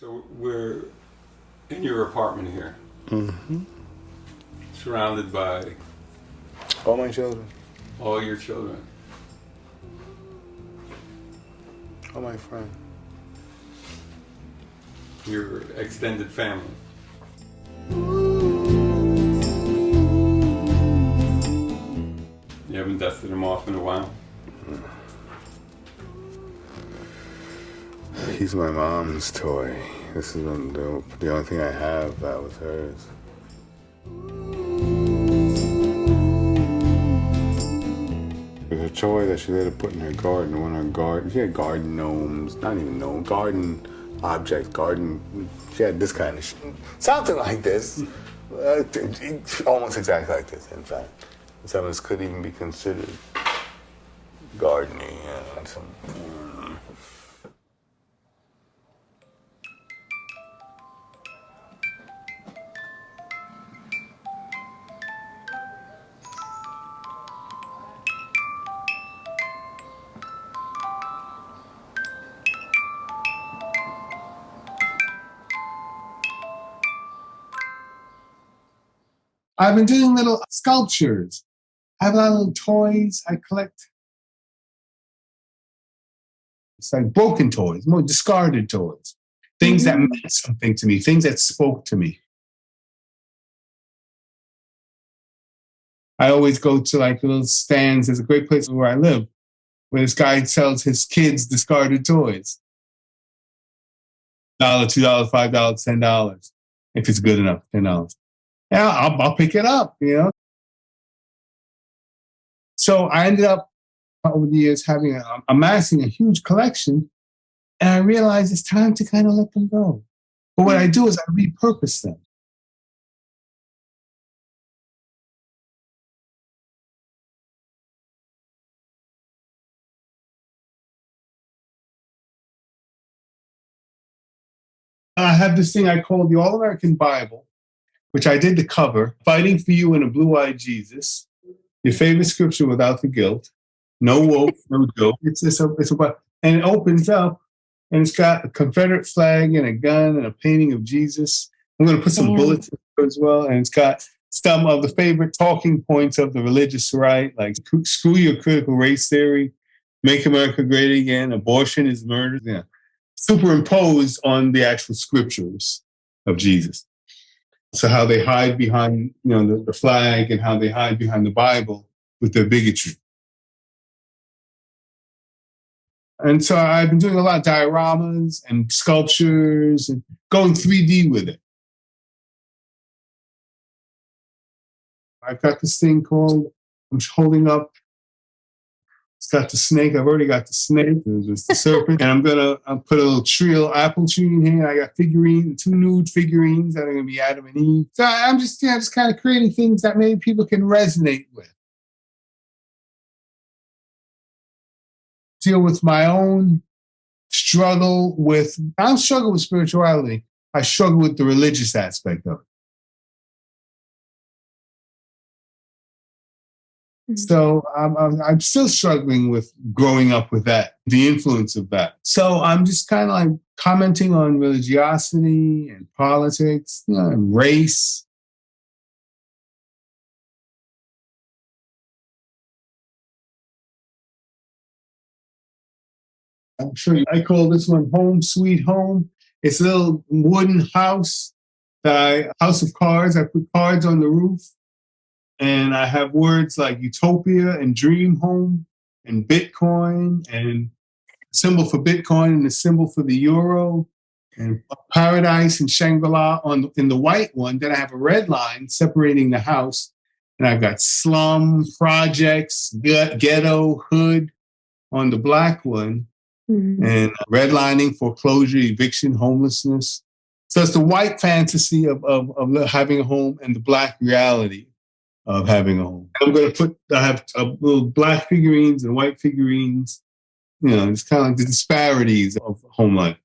So we're in your apartment here, surrounded by All my children, all your children. all my friends. Your extended family. You haven't dusted them off in a while? He's my mom's toy. This is the only thing I have that was hers. It was a toy that she let her put in her garden. She had garden gnomes, not even gnomes, garden objects, she had this kind of shit. Something like this. Almost exactly like this, in fact. Some of this could even be considered gardening. I've been doing little sculptures. I have a lot of little toys I collect. It's like broken toys, more discarded toys. Things that meant something to me, things that spoke to me. I always go to like little stands. There's a great place where I live, where this guy sells his kids' discarded toys. $1, $2, $5, $10. If it's good enough, $10. Yeah, I'll pick it up, you know. So I ended up over the years amassing a huge collection, and I realized it's time to kind of let them go. But what I do is I repurpose them. I have this thing I call the All-American Bible, which I did the cover, Fighting for You in a Blue-Eyed Jesus, your favorite scripture without the guilt, no woke, no joke. It's and it opens up, and it's got a Confederate flag and a gun and a painting of Jesus. I'm going to put some bullets in it as well, and it's got some of the favorite talking points of the religious right, like screw your critical race theory, make America great again, abortion is murder, superimposed on the actual scriptures of Jesus. So how they hide behind, the flag, and how they hide behind the Bible with their bigotry. And so I've been doing a lot of dioramas and sculptures and going 3D with it. I've got this thing called, I'm holding up, it's got the snake. I've already got the snake. There's the serpent. And I'll put a little apple tree in here. I got figurines, 2 nude figurines that are going to be Adam and Eve. So I'm just kind of creating things that maybe people can resonate with. Deal with my own struggle with, I don't struggle with spirituality. I struggle with the religious aspect of it. So I'm still struggling with growing up with that, the influence of that. So I'm just kind of like commenting on religiosity and politics, and race. I'm sure I call this one Home Sweet Home. It's a little wooden house, house of cards. I put cards on the roof. And I have words like utopia and dream home and Bitcoin and symbol for Bitcoin and the symbol for the euro and paradise and Shangri-La in the white one. Then I have a red line separating the house. And I've got slum, projects, ghetto, hood on the black one. And redlining, foreclosure, eviction, homelessness. So it's the white fantasy of having a home and the black reality of having a home. I have little black figurines and white figurines. It's kind of like the disparities of home life.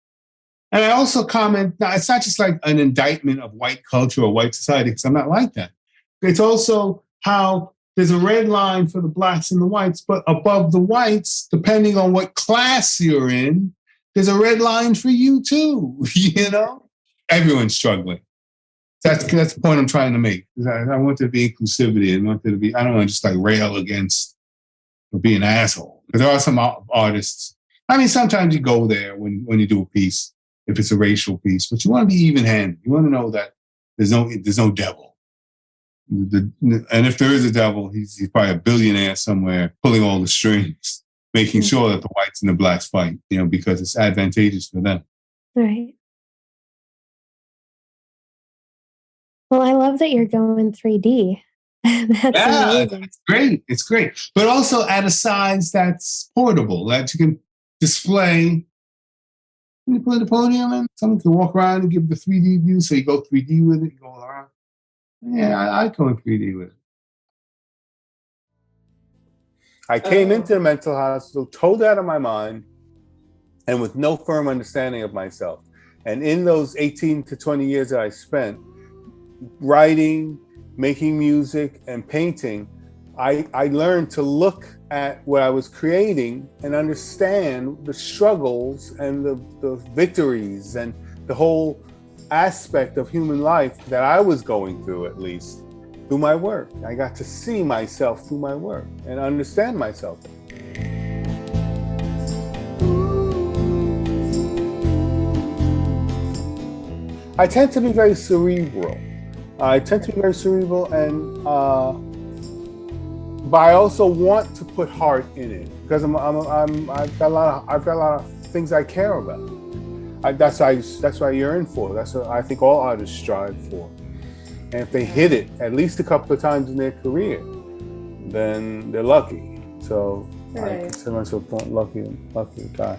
And I also comment, now it's not just like an indictment of white culture or white society, because I'm not like that. It's also how there's a red line for the blacks and the whites, but above the whites, depending on what class you're in, there's a red line for you too. You know, everyone's struggling. That's the point I'm trying to make. I want there to be inclusivity. I want there to be. I don't want to just like rail against or be an asshole. Because there are some artists. I mean, sometimes you go there when you do a piece, if it's a racial piece, but you want to be even-handed. You want to know that there's no devil. And if there is a devil, he's probably a billionaire somewhere pulling all the strings, making sure that the whites and the blacks fight, you know, because it's advantageous for them. Right. Well, I love that you're going 3D. That's amazing. It's great. It's great. But also at a size that's portable, that you can display. When you put the podium in, someone can walk around and give the 3D view. So you go 3D with it, you go all around. Yeah, I go in 3D with it. I came into the mental hospital, told out of my mind, and with no firm understanding of myself. And in those 18 to 20 years that I spent writing, making music, and painting, I learned to look at what I was creating and understand the struggles and the victories and the whole aspect of human life that I was going through, at least, through my work. I got to see myself through my work and understand myself. I tend to be very cerebral. And but I also want to put heart in it because I've got a lot of things I care about. That's what I yearn for. That's what I think all artists strive for. And if they hit it at least a couple of times in their career, then they're lucky. So I consider myself a lucky guy.